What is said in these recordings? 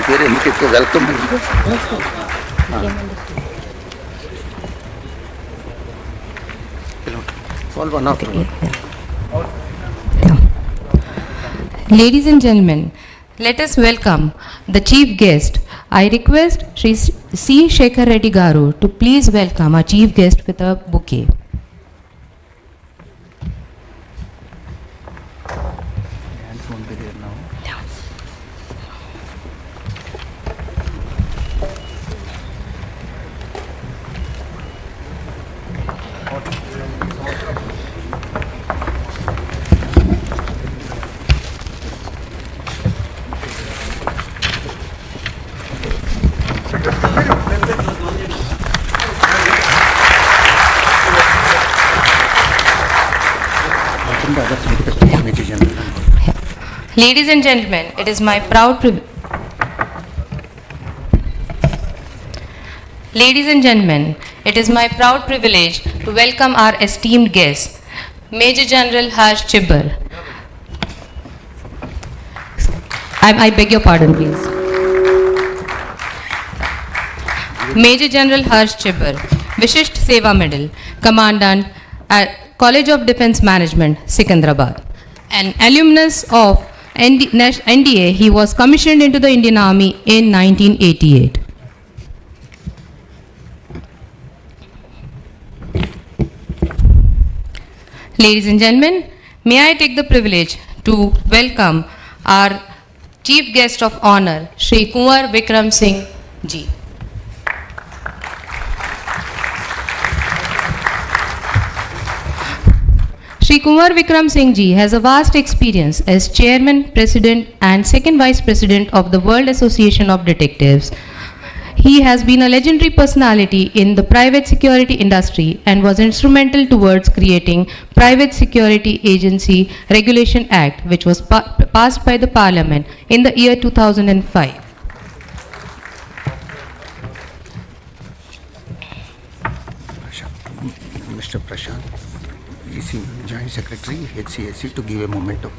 పేరు ఎందుకు welcome. Ladies and gentlemen, let us welcome the chief guest. I request Shri C. Shekhar Reddy Garu to please welcome our chief guest with a bouquet. Ladies and gentlemen, it is my proud privilege. Ladies and gentlemen, it is my proud privilege to welcome our esteemed guest, Major General Harsh Chibbar. I beg your pardon, please. Major General Harsh Chibbar, Vishisht Seva Medal, Commandant at College of Defence Management, Secunderabad. An alumnus of NDA, he was commissioned into the Indian Army in 1988. Ladies and gentlemen, may I take the privilege to welcome our chief guest of honor, Shri Kunwar Vikram Singh Ji. Shri Kunwar Vikram Singh Ji has a vast experience as Chairman, President and Second Vice President of the World Association of Detectives. He has been a legendary personality in the private security industry and was instrumental towards creating Private Security Agency Regulation Act, which was passed by the Parliament in the year 2005. Mr. Prashant, EC Joint Secretary, HCSC, to give a moment of.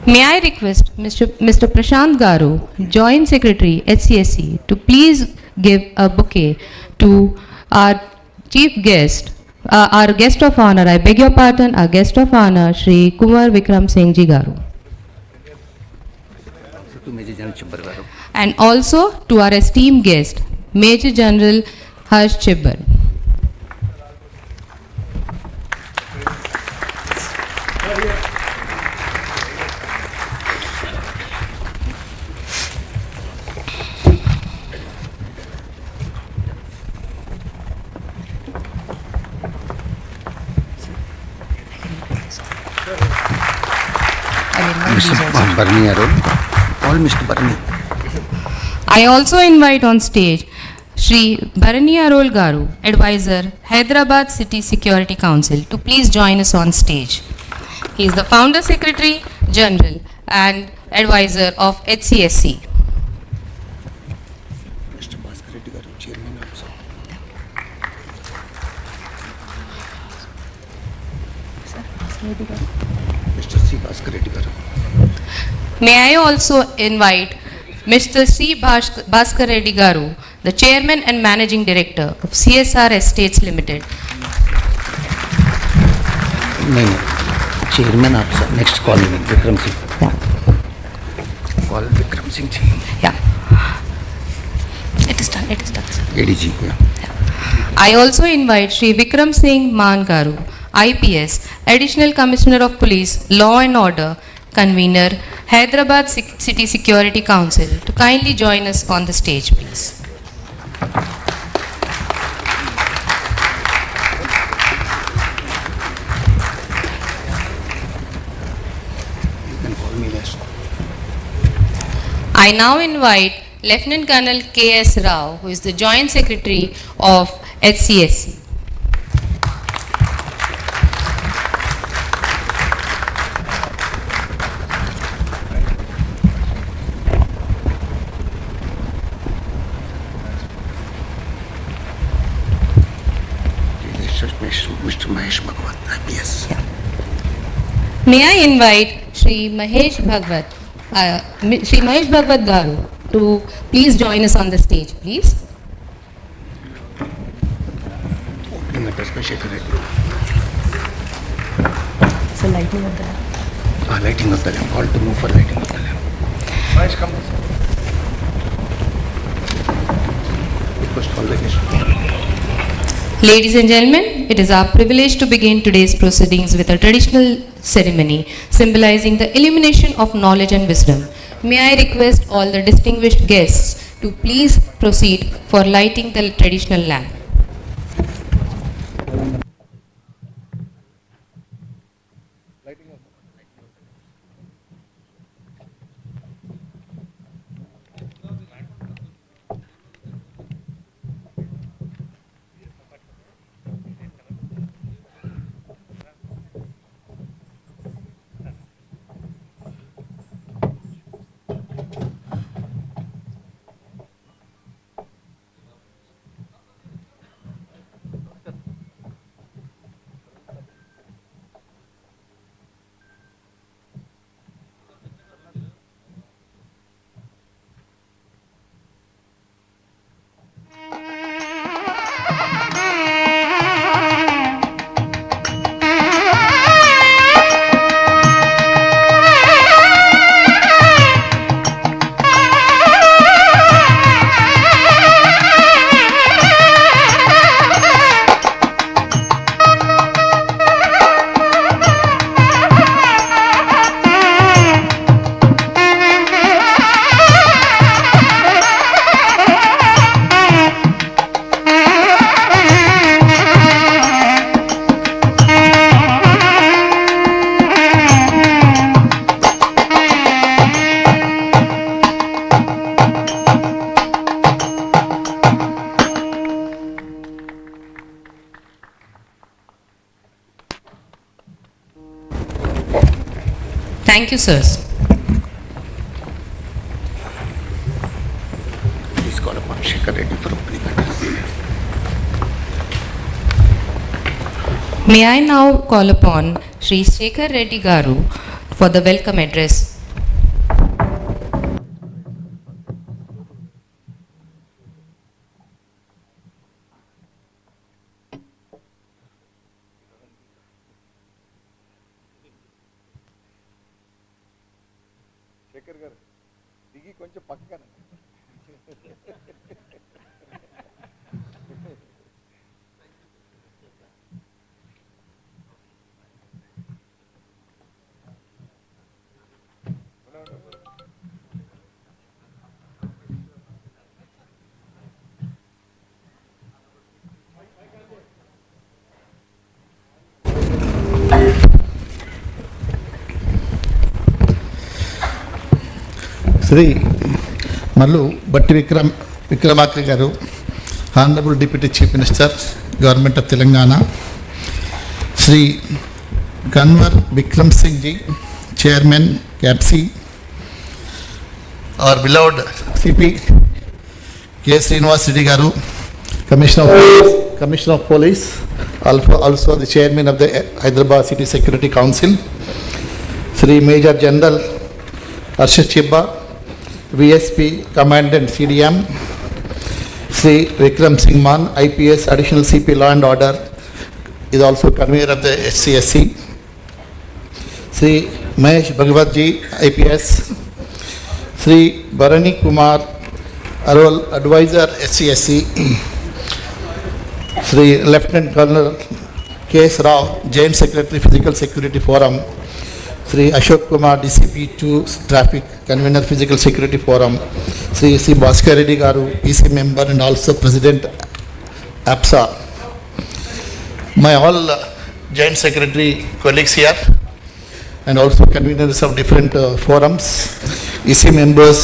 May I request Mr. Prashant Garu, Joint Secretary, HCSC, to please give a bouquet to our chief guest, our guest of honor, I beg your pardon, our guest of honor, Shri Kunwar Vikram Singh Ji Garu. To Major General Chibbar Garu. And also to our esteemed guest, Major General Harsh Chibbar. Mr. Barni Arul, all Mr. Barni. I also invite on stage Shri Bharani Arol Garu, Advisor, Hyderabad City Security Council, to please join us on stage. He is the Founder Secretary General and Advisor of HCSC. Mr. Bhaskar Reddy Garu, Chairman also. Mr. C. Bhaskar Reddy Garu. May I also invite Mr. C. Bhaskar Reddy Garu, the Chairman and Managing Director of CSR Estates Limited. No. Chairman also. Next call Vikram Singh. Yeah. Call Vikram Singh Ji. Yeah. It is done. Sir. ADG. Yeah. I also invite Shri Vikram Singh Man Garu, IPS, Additional Commissioner of Police, Law and Order, Convener, Hyderabad City Security Council, to kindly join us on the stage, please. You can call me last. I now invite Lieutenant Colonel K.S. Rao, who is the Joint Secretary of HCSC. Mr. Mahesh Bhagwat, IPS. Yeah. May I invite Shri Mahesh Bhagwat Garu, to please join us on the stage, please. Opening address by Shekhar Reddy. So lighting of that. Lighting of the lamp. All to move for lighting of the lamp. Mahesh, come. Request all the guests. Ladies and gentlemen, it is our privilege to begin today's proceedings with a traditional ceremony symbolizing the illumination of knowledge and wisdom. May I request all the distinguished guests to please proceed for lighting the traditional lamp. Thank you, sirs. Please call upon Shekhar Reddy for opening address. May I now call upon Shri Shekhar Reddy Garu for the welcome address. Shekhar garu దిగి కొంచెం పక్కన Shri Mallu Bhatti Vikramarka garu, honourable deputy chief minister, government of Telangana. Shri Kanwar Vikram Singh ji, chairman CAPSI. Our beloved CP K Srinivas Reddy garu, commissioner of police, also the chairman of the Hyderabad city security council. Shri major general Harshad Chibba, VSP Commandant CDM, Sri Vikram Singh Man, IPS Additional CP Law and Order, is also convener of the SCSC. Sri Mahesh Bhagwat Ji, IPS. Sri Bharani Kumar Arol, Advisor SCSC. Sri Lieutenant Colonel K.S. Rao, Joint Secretary Physical Security Forum. Sri Ashok Kumar, DCP2 Traffic, Convener Physical Security Forum. Sri C. Bhaskar Reddy Garu, PC member and also President APSA. My all Joint Secretary colleagues here and also conveners of different forums, EC members,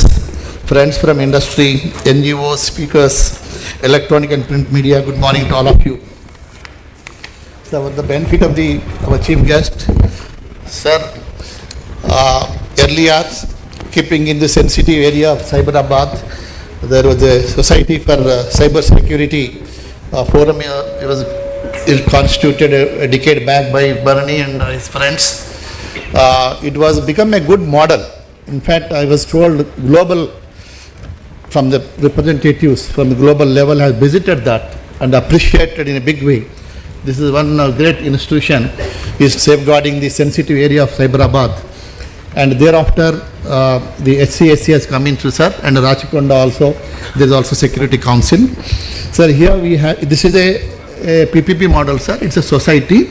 friends from industry, NGOs, speakers, electronic and print media, good morning to all of you. So the benefit of our chief guest, sir, earlier, keeping in the sensitive area of Cyberabad, there was a Society for Cyber Security forum. It was constituted a decade back by Bharani and his friends. It was become a good model. In fact, I was told global from the representatives from the global level has visited that and appreciated in a big way. This is one great institution is safeguarding the sensitive area of Cyberabad. And thereafter, the HCSC has come into, sir, and Rachikonda also, there is also Security Council. Sir, here we have, this is a PPP model, sir. It's a society.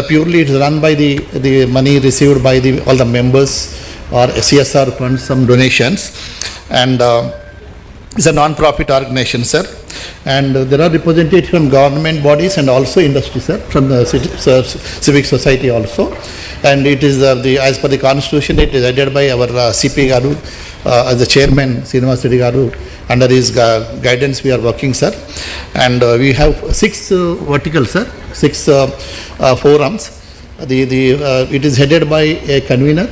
Purely it is run by the money received by all the members or CSR funds, some donations. And it's a non-profit organization, sir. And there are representatives from government bodies and also industry, sir, from the civic society also. And it is as per the constitution, it is headed by our CP Garu as the chairman, Srinivas Reddy Garu. Under his guidance, we are working, sir. And we have 6 verticals, sir, 6 forums. It is headed by a convener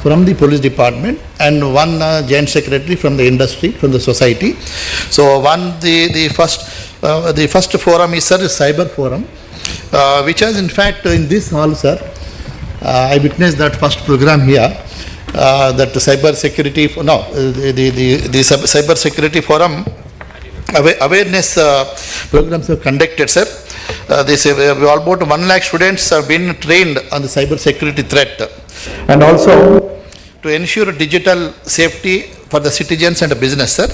from the police department and one joint secretary from the industry, from the society. So the first forum is, sir, cyber forum, which has in fact in this hall, sir, I witnessed that first program here, that the cyber security, the cyber security forum awareness programs are conducted, sir. This about 1 lakh students have been trained on the cyber security threat, and also to ensure digital safety for the citizens and the business, sir.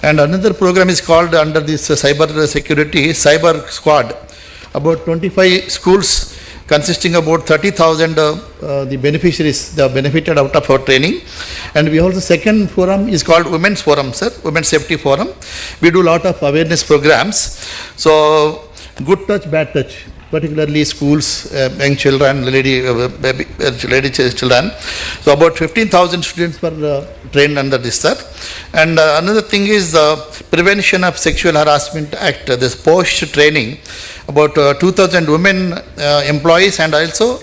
And another program is called under this cyber security, cyber squad. About 25 schools consisting about 30,000 the beneficiaries, they have benefited out of our training. And we also, second forum is called Women's Forum, sir, Women's Safety Forum. We do a lot of awareness programs. So good touch, bad touch, particularly schools, young children, lady children. So about 15,000 students were trained under this, sir. And another thing is Prevention of Sexual Harassment Act, this post training, about 2,000 women employees and also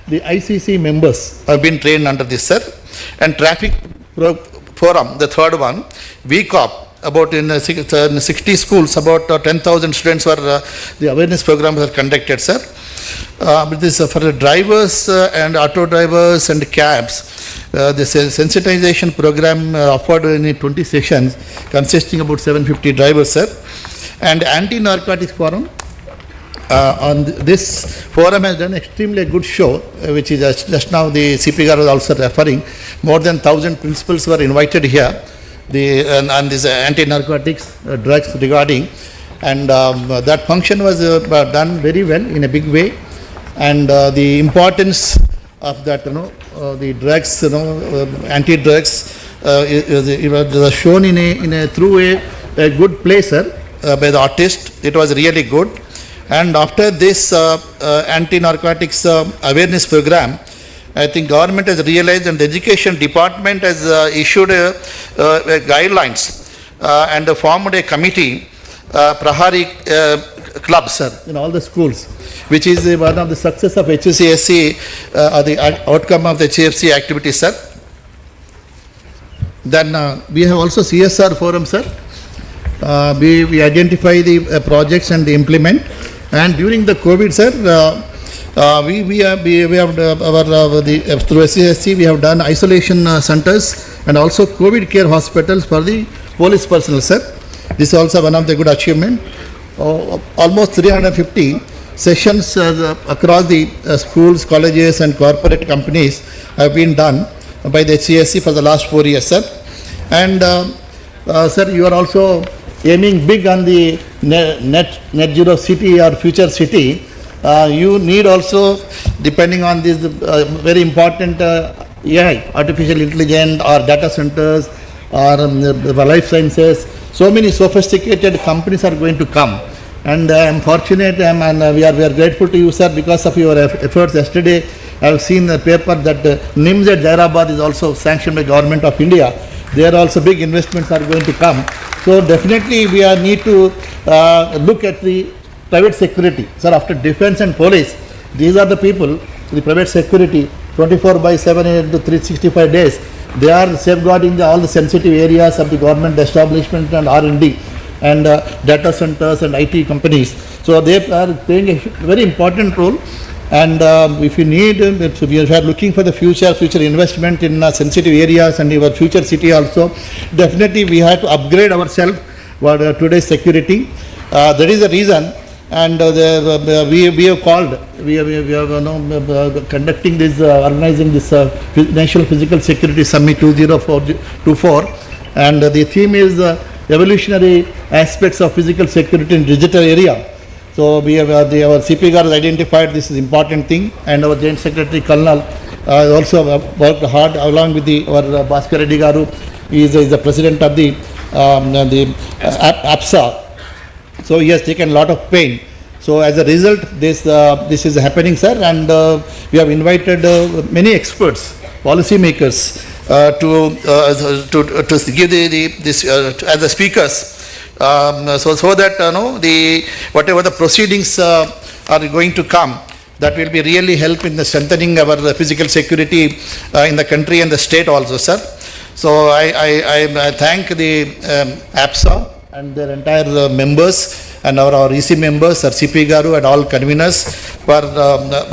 the ICCC members have been trained under this, sir. And Traffic Forum, the third one, VCOP, about in 60 schools, about 10,000 students were, the awareness programs are conducted, sir. This for the drivers and auto drivers and cabs, this sensitization program offered in 20 sessions consisting about 750 drivers, sir. And anti-narcotics forum, on this forum has done extremely good show, which is just now the CP Garu was also referring. More than 1,000 principals were invited here. And this anti-narcotics drugs regarding, and that function was done very well in a big way, and the importance of that, the drugs, anti-drugs, it was shown in a through a good place, sir, by the artist. It was really good. And after this anti-narcotics awareness program, I think government has realized and the education department has issued guidelines and formed a committee, Prahari club, sir, in all the schools, which is one of the success of HCCC or the outcome of the HCFC activities, sir. Then we have also CSR forum, sir. We identify the projects and implement. And during the COVID, sir, we have through SCSC we have done isolation centers and also COVID care hospitals for the police personnel, sir. This is also one of the good achievement. Almost 350 sessions across the schools, colleges and corporate companies have been done by the HCSC for the last 4 years, sir. And sir, you are also aiming big on the net zero city or future city. You need also, depending on this very important AI, artificial intelligence or data centers or life sciences, so many sophisticated companies are going to come. And I am fortunate and we are grateful to you, sir, because of your efforts. Yesterday I have seen the paper that NIMS at Jairabad is also sanctioned by Government of India. There also big investments are going to come. So definitely we need to look at the private security. Sir, after defense and police, these are the people, the private security, 24/7 into 365 days. They are safeguarding all the sensitive areas of the government establishment and R&D and data centers and IT companies. So they are playing a very important role. And if you need, we are looking for the future investment in sensitive areas and your future city also, definitely we have to upgrade ourselves for today's security. That is the reason. And we have called, we have conducting this, organizing this National Physical Security Summit 2024, and the theme is evolutionary aspects of physical security in digital area. So we have our CP Garu has identified this is important thing, and our Joint Secretary Colonel also worked hard along with our Bhaskar Reddy Garu. He is the president of the APSA. So he has taken a lot of pain. So as a result, this is happening, sir, and we have invited many experts, policy makers, to give this as the speakers. So that whatever the proceedings are going to come, that will be really help in the strengthening our physical security in the country and the state also, sir. So I thank the APSA and their entire members and our EC members, our CP Garu and all conveners for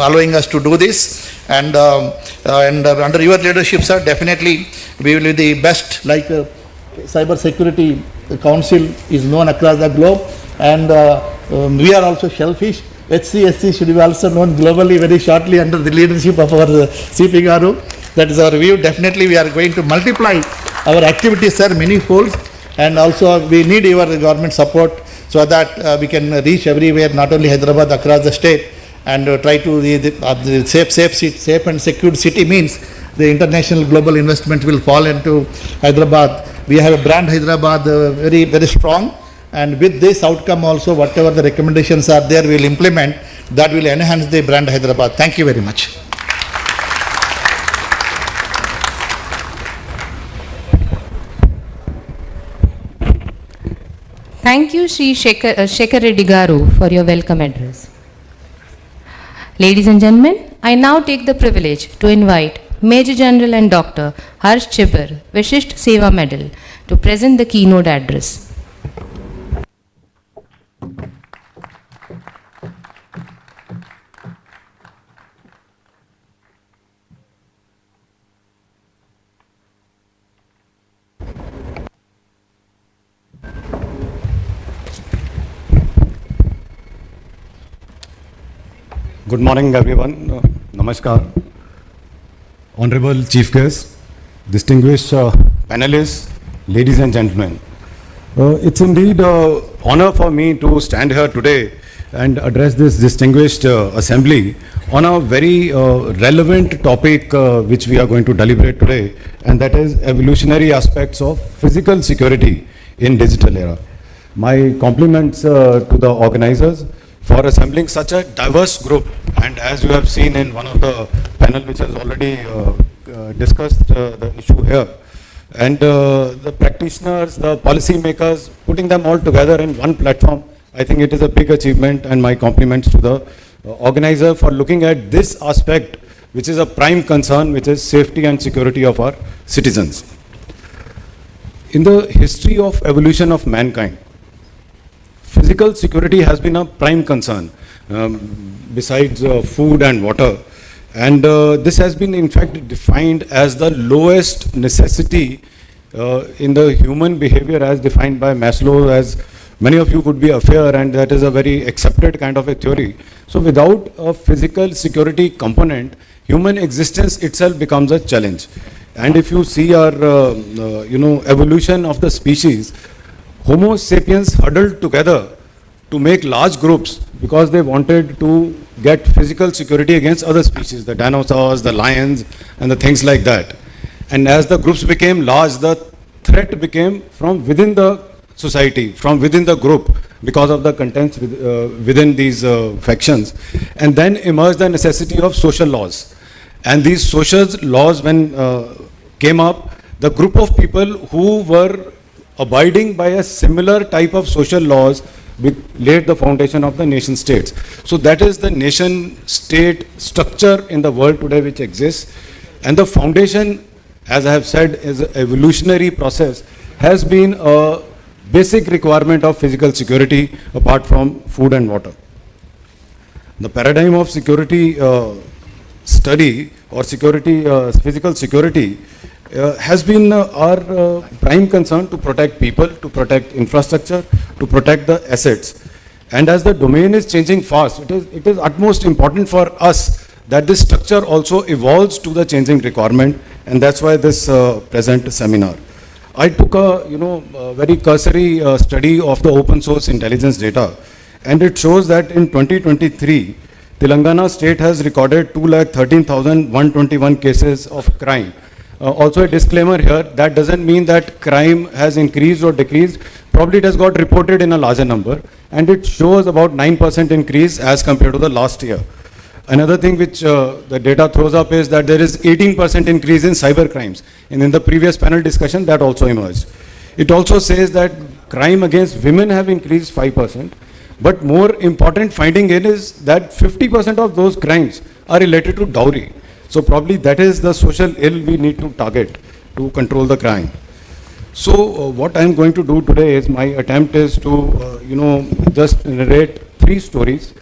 allowing us to do this. And under your leadership, sir, definitely we will be the best, like cyber security council is known across the globe, and we are also shellfish. HCSC should be also known globally very shortly under the leadership of our CP Garu. That is our view. Definitely we are going to multiply our activities, sir, many folds, and also we need your government support so that we can reach everywhere, not only Hyderabad, across the state, and try to the safe and secured city means the international global investment will fall into Hyderabad. We have a brand Hyderabad very, very strong, and with this outcome also, whatever the recommendations are there, we will implement. That will enhance the brand Hyderabad. Thank you very much. Thank you, Shri Shekhar Reddy Garu, for your welcome address. Ladies and gentlemen, I now take the privilege to invite Major General and Dr. Harsh Chibber, Vishisht Seva Medal, to present the keynote address. Good morning, everyone. Namaskar. Honorable Chief Guest, distinguished panelists, ladies and gentlemen. It's indeed an honor for me to stand here today and address this distinguished assembly on a very relevant topic which we are going to deliberate today, and that is evolutionary aspects of physical security in digital era. My compliments to the organizers for assembling such a diverse group, and as you have seen in one of the panel which has already discussed the issue here, and the practitioners, the policy makers, putting them all together in one platform, I think it is a big achievement, and my compliments to the organizer for looking at this aspect which is a prime concern, which is safety and security of our citizens. In the history of evolution of mankind, physical security has been a prime concern besides food and water, and this has been in fact defined as the lowest necessity in the human behavior as defined by Maslow, as many of you could be aware, and that is a very accepted kind of a theory. So without a physical security component, human existence itself becomes a challenge. And if you see our evolution of the species, Homo sapiens huddled together to make large groups because they wanted to get physical security against other species, the dinosaurs, the lions, and the things like that. And as the groups became large, the threat became from within the society, from within the group, because of the contents within these factions. And then emerged the necessity of social laws. And these social laws, when came up, the group of people who were abiding by a similar type of social laws laid the foundation of the nation states. So that is the nation state structure in the world today which exists. And the foundation, as I have said, is an evolutionary process, has been a basic requirement of physical security apart from food and water. The paradigm of security study or security, physical security has been our prime concern to protect people, to protect infrastructure, to protect the assets. And as the domain is changing fast, it is utmost important for us that this structure also evolves to the changing requirement, and that's why this present seminar. I took a very cursory study of the open source intelligence data, and it shows that in 2023, Telangana state has recorded 213,121 cases of crime. Also a disclaimer here, that doesn't mean that crime has increased or decreased. Probably it has got reported in a larger number, and it shows about 9% increase as compared to the last year. Another thing which the data throws up is that there is 18% increase in cyber crimes. And in the previous panel discussion, that also emerged. It also says that crime against women have increased 5%. But more important finding is that 50% of those crimes are related to dowry. So probably that is the social ill we need to target to control the crime. So what I am going to do today is my attempt is to, just narrate 3 stories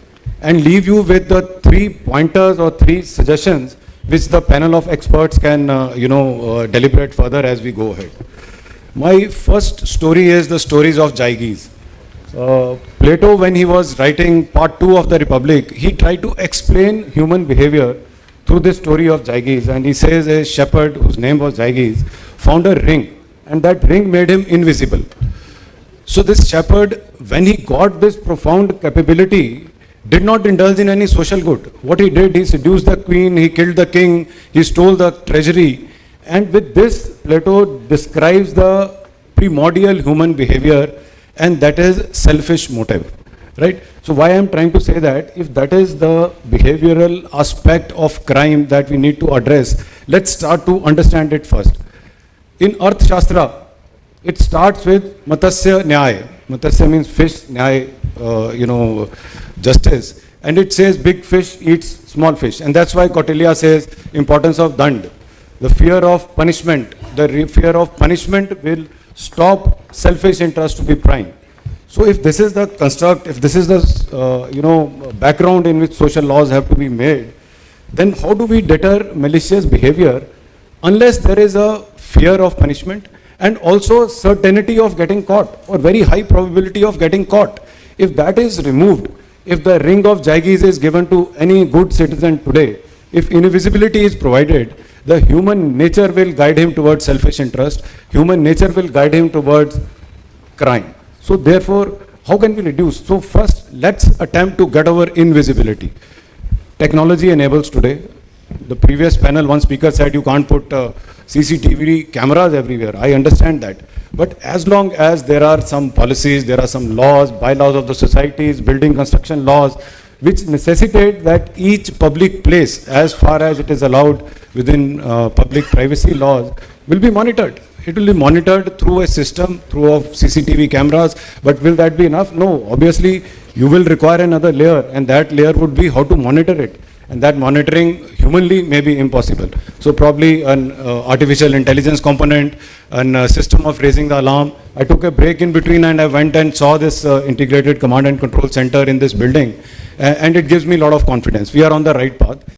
and leave you with the 3 pointers or 3 suggestions which the panel of experts can, deliberate further as we go ahead. My first story is the stories of Jaigis. Plato, when he was writing part 2 of the Republic, he tried to explain human behavior through this story of Jaigis, and he says a shepherd whose name was Jaigis found a ring, and that ring made him invisible. So this shepherd, when he got this profound capability, did not indulge in any social good. What he did, he seduced the queen, he killed the king, he stole the treasury, and with this, Plato describes the primordial human behavior, and that is selfish motive, right? So why I am trying to say that, if that is the behavioral aspect of crime that we need to address, let's start to understand it first. In Arthashastra, it starts with Matsya Nyaya. Matsya means fish, Nyaya, justice. And it says big fish eats small fish. And that's why Kautilya says importance of dand. The fear of punishment. The fear of punishment will stop selfish interest to be prime. So if this is the construct, if this is the background in which social laws have to be made, then how do we deter malicious behavior unless there is a fear of punishment and also certainty of getting caught or very high probability of getting caught? If that is removed, if the ring of Jaigis is given to any good citizen today, if invisibility is provided, the human nature will guide him towards selfish interest, human nature will guide him towards crime. So therefore, how can we reduce? So first, let's attempt to get over invisibility. Technology enables today. The previous panel, one speaker said you can't put CCTV cameras everywhere. I understand that. But as long as there are some policies, there are some laws, bylaws of the societies, building construction laws, which necessitate that each public place, as far as it is allowed within public privacy laws, will be monitored. It will be monitored through a system, through of CCTV cameras, but will that be enough? No, obviously you will require another layer, and that layer would be how to monitor it. And that monitoring humanly may be impossible. So probably an artificial intelligence component, a system of raising the alarm. I took a break in between and I went and saw this integrated command and control center in this building. And it gives me a lot of confidence. We are on the right path.